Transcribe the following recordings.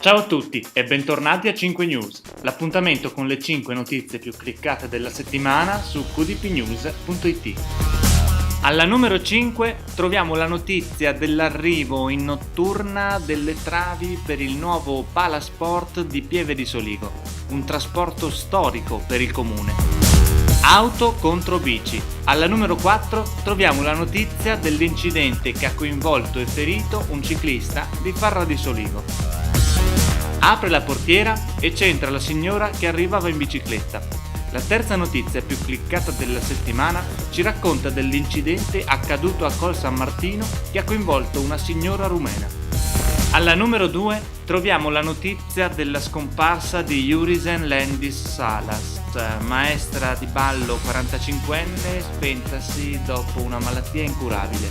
Ciao a tutti e bentornati a 5 News, l'appuntamento con le 5 notizie più cliccate della settimana su qdpnews.it. Alla numero 5 troviamo la notizia dell'arrivo in notturna delle travi per il nuovo Palasport di Pieve di Soligo, un trasporto storico per il comune. Auto contro bici. Alla numero 4 troviamo la notizia dell'incidente che ha coinvolto e ferito un ciclista di Parra di Soligo. Apre la portiera e c'entra la signora che arrivava in bicicletta. La terza notizia più cliccata della settimana ci racconta dell'incidente accaduto a Col San Martino che ha coinvolto una signora rumena. Alla numero 2 troviamo la notizia della scomparsa di Jurisen Landis Salas, maestra di ballo 45enne spentasi dopo una malattia incurabile.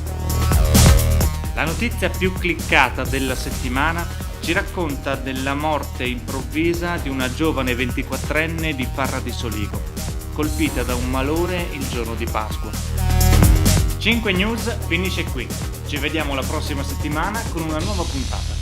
La notizia più cliccata della settimana ci racconta della morte improvvisa di una giovane 24enne di Parra di Soligo, colpita da un malore il giorno di Pasqua. 5 News finisce qui, ci vediamo la prossima settimana con una nuova puntata.